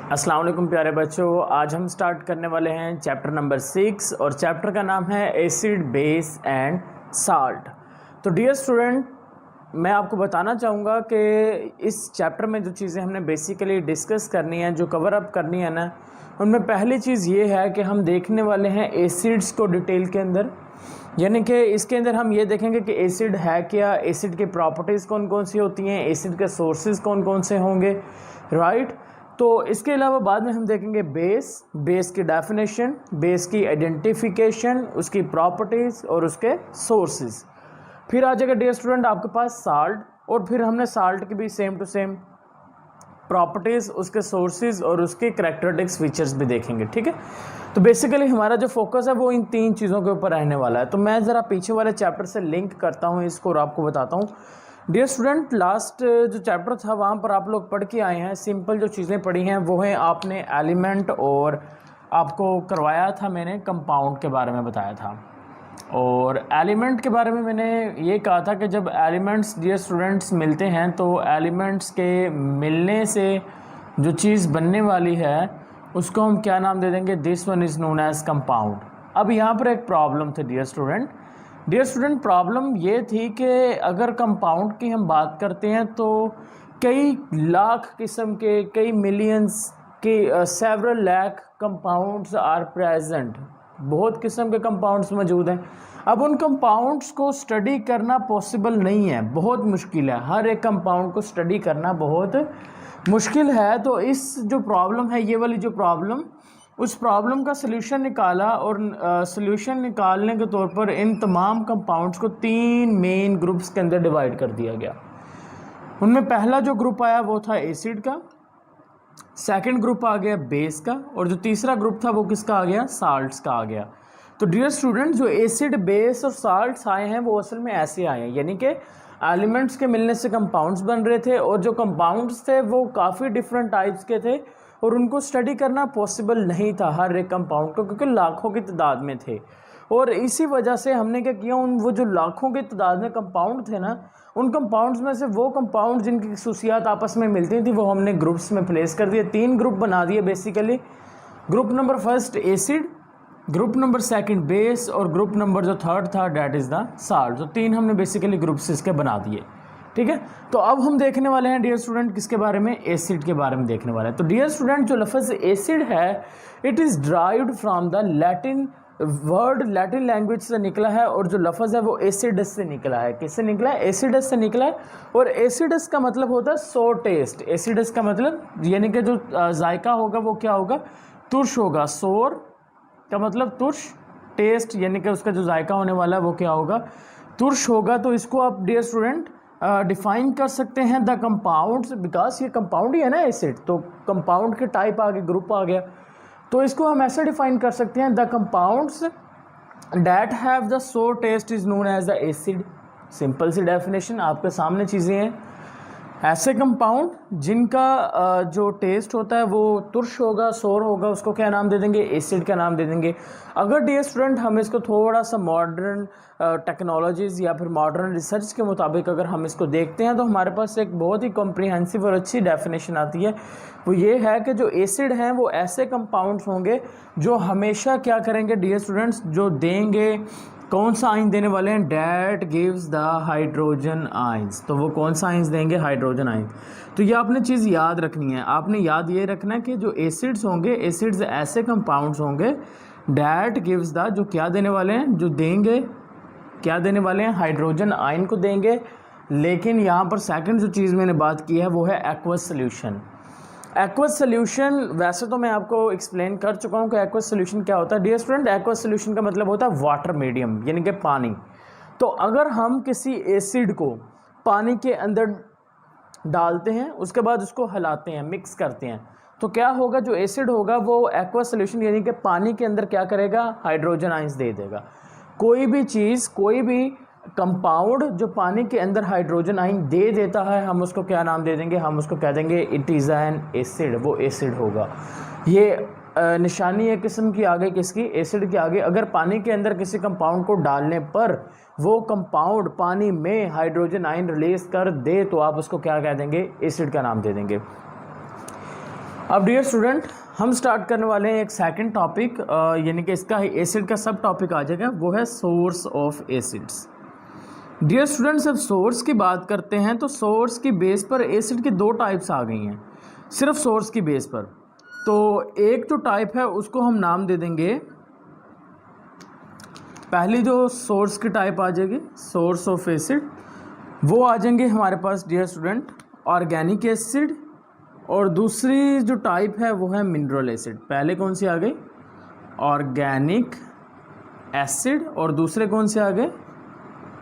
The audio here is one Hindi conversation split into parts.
अस्सलाम वालेकुम प्यारे बच्चों, आज हम स्टार्ट करने वाले हैं चैप्टर नंबर 6 और चैप्टर का नाम है एसिड बेस एंड साल्ट। तो डियर स्टूडेंट, मैं आपको बताना चाहूँगा कि इस चैप्टर में जो चीज़ें हमने बेसिकली डिस्कस करनी है, जो कवर अप करनी है ना, उनमें पहली चीज़ ये है कि हम देखने वाले हैं एसिड्स को डिटेल के अंदर। यानी कि इसके अंदर हम ये देखेंगे कि एसिड है क्या, एसिड की प्रॉपर्टीज़ कौन कौन सी होती हैं, एसिड के सोर्सेज कौन कौन से होंगे, राइट। तो इसके अलावा बाद में हम देखेंगे बेस की डेफिनेशन, बेस की आइडेंटिफिकेशन, उसकी प्रॉपर्टीज़ और उसके सोर्सेज। फिर आ जाएगा डियर स्टूडेंट आपके पास साल्ट, और फिर हमने साल्ट की भी सेम टू सेम प्रॉपर्टीज़, उसके सोर्सेज और उसके करैक्टरिस्टिक्स फीचर्स भी देखेंगे, ठीक है। तो बेसिकली हमारा जो फोकस है वो इन तीन चीज़ों के ऊपर रहने वाला है। तो मैं ज़रा पीछे वाले चैप्टर से लिंक करता हूँ इसको और आपको बताता हूँ। डियर स्टूडेंट, लास्ट जो चैप्टर था वहाँ पर आप लोग पढ़ के आए हैं, सिंपल जो चीज़ें पढ़ी हैं वो हैं आपने एलिमेंट, और आपको करवाया था मैंने कंपाउंड के बारे में बताया था। और एलिमेंट के बारे में मैंने ये कहा था कि जब एलिमेंट्स डियर स्टूडेंट्स मिलते हैं तो एलिमेंट्स के मिलने से जो चीज़ बनने वाली है उसको हम क्या नाम दे देंगे, this one is known as compound. अब यहाँ पर एक प्रॉब्लम थी डियर स्टूडेंट, प्रॉब्लम ये थी कि अगर कंपाउंड की हम बात करते हैं तो कई लाख किस्म के, कई मिलियंस के, several lakh compounds are present. बहुत किस्म के कंपाउंड्स मौजूद हैं। अब उन कंपाउंड्स को स्टडी करना पॉसिबल नहीं है, बहुत मुश्किल है। हर एक कंपाउंड को स्टडी करना बहुत मुश्किल है। तो इस जो प्रॉब्लम है, ये वाली जो प्रॉब्लम, उस प्रॉब्लम का सल्यूशन निकाला, और सल्यूशन निकालने के तौर पर इन तमाम कंपाउंड्स को तीन मेन ग्रुप्स के अंदर डिवाइड कर दिया गया। उनमें पहला जो ग्रुप आया वो था एसिड का, सेकंड ग्रुप आ गया बेस का, और जो तीसरा ग्रुप था वो किसका आ गया, साल्ट्स का आ गया। तो डियर स्टूडेंट, जो एसिड बेस और साल्ट्स आए हैं वो असल में ऐसे आए हैं, यानी कि एलिमेंट्स के मिलने से कंपाउंड्स बन रहे थे, और जो कंपाउंड्स थे वो काफ़ी डिफरेंट टाइप्स के थे और उनको स्टडी करना पॉसिबल नहीं था हर एक कंपाउंड को, क्योंकि लाखों की तादाद में थे। और इसी वजह से हमने क्या किया, उन वो जो लाखों की तादाद में कंपाउंड थे ना, उन कंपाउंड्स में से वो कंपाउंड जिनकी खसूसियात आपस में मिलती थी वो हमने ग्रुप्स में प्लेस कर दिए। तीन ग्रुप बना दिए basically. Group number first acid, group number second base, और ग्रुप नंबर जो थर्ड था डैट इज़ द साल्ट। तो तीन हमने बेसिकली ग्रुप्स इसके बना दिए, ठीक है। तो अब हम देखने वाले हैं डियर स्टूडेंट किसके बारे में, एसिड के बारे में देखने वाले हैं। तो डियर स्टूडेंट, जो लफ्ज़ एसिड है it is derived from the Latin word, Latin language से निकला है, और जो लफ्ज़ है वो एसिडस से निकला है। किससे निकला है, एसिडस से निकला है। और एसिडस का मतलब होता है सोर टेस्ट। एसिडस का मतलब यानी कि जो जायका होगा वो क्या होगा, तुर्श होगा। सोर का मतलब तुर्श, टेस्ट यानी कि उसका जो जायका होने वाला है वो क्या होगा, तुर्श होगा। तो इसको आप डियर स्टूडेंट डिफाइन कर सकते हैं द कंपाउंड्स, बिकॉज ये कंपाउंड ही है ना एसिड, तो कंपाउंड के टाइप आ गए, ग्रुप आ गया। तो इसको हम ऐसे डिफाइन कर सकते हैं, the compounds that have the sour taste is known as the acid. Simple सी डेफिनेशन आपके सामने चीज़ें हैं। ऐसे कंपाउंड जिनका जो टेस्ट होता है वो तुर्श होगा, सोर होगा, उसको क्या नाम दे देंगे, एसिड का नाम दे देंगे। अगर डियर स्टूडेंट हम इसको थोड़ा सा मॉडर्न टेक्नोलॉजीज़ या फिर मॉडर्न रिसर्च के मुताबिक अगर हम इसको देखते हैं तो हमारे पास एक बहुत ही कॉम्प्रिहेंसिव और अच्छी डेफिनेशन आती है। वो ये है कि जो एसिड हैं वो ऐसे कंपाउंड्स होंगे जो हमेशा क्या करेंगे डियर स्टूडेंट्स, जो देंगे, कौन सा आयन देने वाले हैं, that gives the hydrogen ions. तो वो कौन सा आयंस देंगे, हाइड्रोजन आयंस। तो ये आपने चीज़ याद रखनी है, आपने याद ये रखना है कि जो एसिड्स होंगे, एसिड्स ऐसे कंपाउंड्स होंगे डैट गिव्स द, जो क्या देने वाले हैं, जो देंगे, क्या देने वाले हैं, हाइड्रोजन आयन को देंगे। लेकिन यहाँ पर सेकंड जो चीज़ मैंने बात की है वो है एक्वस सोल्यूशन। एक्वस सोल्यूशन वैसे तो मैं आपको एक्सप्लेन कर चुका हूँ कि एक्वस सोल्यूशन क्या होता है। डियर स्टूडेंट, एक्वस सोल्यूशन का मतलब होता है वाटर मीडियम, यानी कि पानी। तो अगर हम किसी एसिड को पानी के अंदर डालते हैं, उसके बाद उसको हिलाते हैं, मिक्स करते हैं, तो क्या होगा, जो एसिड होगा वो एक्वस सोल्यूशन यानी कि पानी के अंदर क्या करेगा, हाइड्रोजन आयंस दे देगा। कोई भी चीज़, कोई भी कंपाउंड जो पानी के अंदर हाइड्रोजन आयन दे देता है, हम उसको क्या नाम दे देंगे, हम उसको कह देंगे इट इज़ एन एसिड, वो एसिड होगा। ये निशानी एक किस्म की आगे, किसकी, एसिड के आगे। अगर पानी के अंदर किसी कंपाउंड को डालने पर वो कंपाउंड पानी में हाइड्रोजन आयन रिलीज कर दे तो आप उसको क्या कह देंगे, एसिड का नाम दे देंगे। अब डियर स्टूडेंट हम स्टार्ट करने वाले हैं एक सेकंड टॉपिक, यानी कि इसका एसिड का सब टॉपिक आ जाएगा, वो है source of acids. Dear students अब सोर्स की बात करते हैं तो सोर्स की बेस पर एसिड की दो टाइप्स आ गई हैं, सिर्फ सोर्स की बेस पर। तो एक जो टाइप है उसको हम नाम दे देंगे, पहली जो सोर्स की टाइप आ जाएगी सोर्स ऑफ एसिड, वो आ जाएंगे हमारे पास डियर स्टूडेंट ऑर्गेनिक एसिड, और दूसरी जो टाइप है वो है मिनरल एसिड। पहले कौन सी आ गई ऑर्गेनिक एसिड और दूसरे कौन से आ गए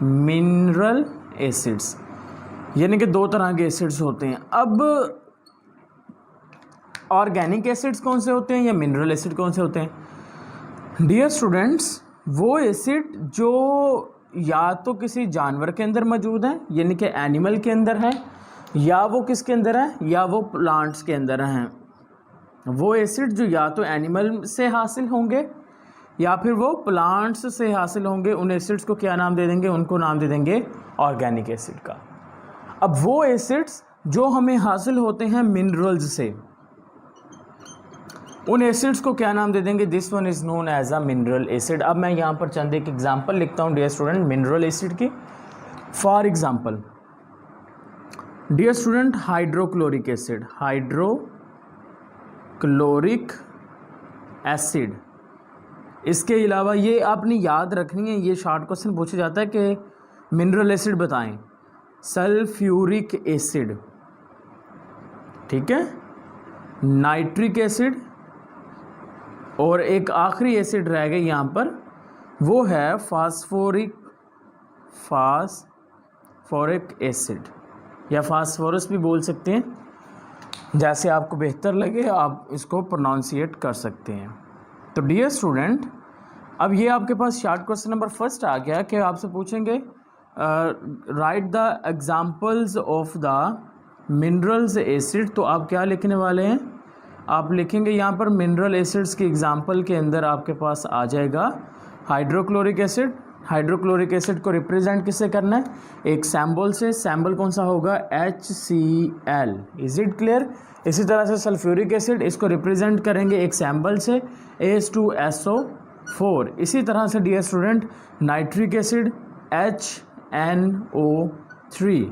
मिनरल एसिड्स, यानी कि दो तरह के एसिड्स होते हैं। अब ऑर्गेनिक एसिड्स कौन से होते हैं या मिनरल एसिड कौन से होते हैं? डियर स्टूडेंट्स वो एसिड जो या तो किसी जानवर के अंदर मौजूद है यानी कि एनिमल के अंदर है, या वो किसके अंदर है या वो प्लांट्स के अंदर हैं। वो एसिड जो या तो एनिमल से हासिल होंगे या फिर वो प्लांट्स से हासिल होंगे, उन एसिड्स को क्या नाम दे देंगे? उनको नाम दे देंगे ऑर्गेनिक एसिड का। अब वो एसिड्स जो हमें हासिल होते हैं मिनरल्स से, उन एसिड्स को क्या नाम दे देंगे? This one is known as a mineral acid. अब मैं यहाँ पर चंद एक एग्जांपल लिखता हूँ डियर स्टूडेंट मिनरल एसिड की। For example dear student hydrochloric acid, hydrochloric acid. इसके अलावा ये आपने याद रखनी है, ये शॉर्ट क्वेश्चन पूछा जाता है कि मिनरल एसिड बताएं। सल्फ्यूरिक एसिड, ठीक है, नाइट्रिक एसिड, और एक आखिरी एसिड रह गई यहाँ पर, वो है फास्फोरिक एसिड, या फास्फोरस भी बोल सकते हैं, जैसे आपको बेहतर लगे आप इसको प्रोनाउंसिएट कर सकते हैं। तो डियर स्टूडेंट अब ये आपके पास शॉर्ट क्वेश्चन नंबर फर्स्ट आ गया कि आपसे पूछेंगे right the examples of the minerals acid. तो आप क्या लिखने वाले हैं? आप लिखेंगे यहाँ पर मिनरल एसिड्स की एग्जांपल के अंदर आपके पास आ जाएगा हाइड्रोक्लोरिक एसिड। हाइड्रोक्लोरिक एसिड को रिप्रेजेंट किससे करना है? एक सैम्बल से। सैम्बल कौन सा होगा? HCl। Is it clear? इसी तरह से सल्फ्यूरिक एसिड, इसको रिप्रेजेंट करेंगे एक सैम्बल से H2SO4। इसी तरह से dear student nitric acid HNO3।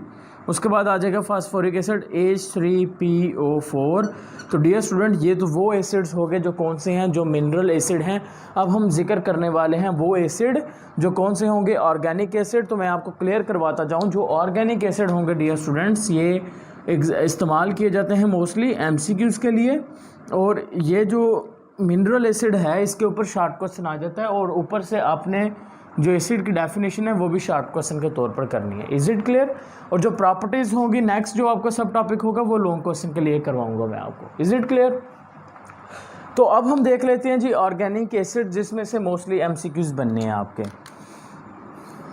उसके बाद आ जाएगा फास्फोरिक एसिड H3PO4। तो डियर स्टूडेंट ये तो वो एसिड्स हो गए जो कौन से हैं, जो मिनरल एसिड हैं। अब हम जिक्र करने वाले हैं वो एसिड जो कौन से होंगे? Organic acid. तो मैं आपको क्लियर करवाता जाऊं, जो ऑर्गेनिक एसिड होंगे डियर स्टूडेंट्स ये इस्तेमाल किए जाते हैं मोस्टली MCQs के लिए, और ये जो मिनरल एसिड है इसके ऊपर शॉर्ट क्वेश्चन आ जाता है, और ऊपर से आपने जो एसिड की डेफिनेशन है वो भी शॉर्ट क्वेश्चन के तौर पर करनी है। Is it clear? और जो प्रॉपर्टीज़ होंगी नेक्स्ट जो आपका सब टॉपिक होगा वो लॉन्ग क्वेश्चन के लिए करवाऊंगा मैं आपको। Is it clear? तो अब हम देख लेते हैं जी ऑर्गेनिक एसिड, जिसमें से मोस्टली MCQs बनने हैं आपके।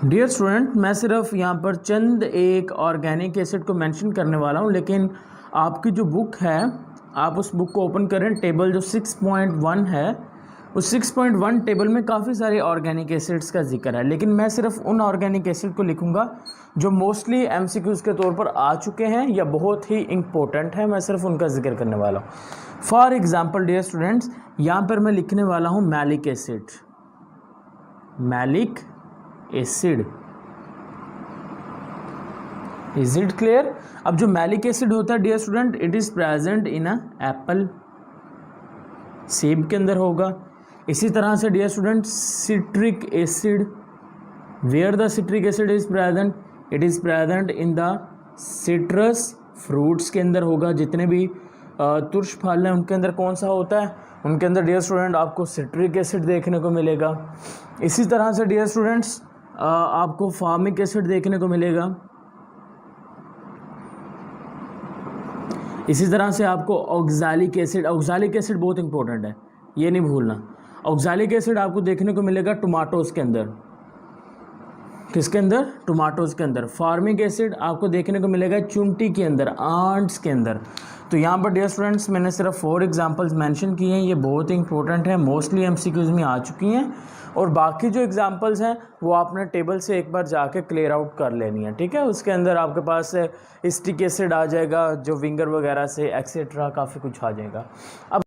डियर स्टूडेंट मैं सिर्फ यहाँ पर चंद एक ऑर्गेनिक एसिड को मेंशन करने वाला हूँ, लेकिन आपकी जो बुक है आप उस बुक को ओपन करें, टेबल जो 6.1 है उस 6.1 टेबल में काफ़ी सारे ऑर्गेनिक एसिड्स का जिक्र है, लेकिन मैं सिर्फ उन ऑर्गेनिक एसिड को लिखूंगा जो मोस्टली MCQs के तौर पर आ चुके हैं या बहुत ही इम्पोर्टेंट है, मैं सिर्फ उनका जिक्र करने वाला हूँ। फॉर एग्जांपल डियर स्टूडेंट्स यहाँ पर मैं लिखने वाला हूँ malic acid. Malic acid, is it clear? अब जो मैलिक एसिड होता है dear student it is present in a apple, सेब के अंदर होगा। इसी तरह से dear student citric acid, where the citric acid is present? It is present in the citrus fruits के अंदर होगा। जितने भी तुर्श फल हैं उनके अंदर कौन सा होता है? उनके अंदर डियर स्टूडेंट आपको सिट्रिक एसिड देखने को मिलेगा। इसी तरह से डियर स्टूडेंट्स आपको फार्मिक एसिड देखने को मिलेगा। इसी तरह से आपको ऑक्सैलिक एसिड, ऑक्सैलिक एसिड बहुत इंपॉर्टेंट है, ये नहीं भूलना। ऑक्सैलिक एसिड आपको देखने को मिलेगा टोमेटोज़ के अंदर। किसके अंदर? टोमेटोज़ के अंदर। फार्मिक एसिड आपको देखने को मिलेगा चुंटी के अंदर, आंट्स के अंदर। तो यहाँ पर डियर स्टूडेंट्स मैंने सिर्फ 4 एग्जांपल्स मेंशन किए हैं, ये बहुत ही इंपॉर्टेंट है, मोस्टली एमसीक्यूज़ में आ चुकी हैं, और बाकी जो एग्जांपल्स हैं वो आपने टेबल से एक बार जाके क्लियर आउट कर लेनी है, ठीक है। उसके अंदर आपके पास स्टिक एसिड आ जाएगा, जो विंगर वगैरह से एक्सेट्रा काफ़ी कुछ आ जाएगा। अब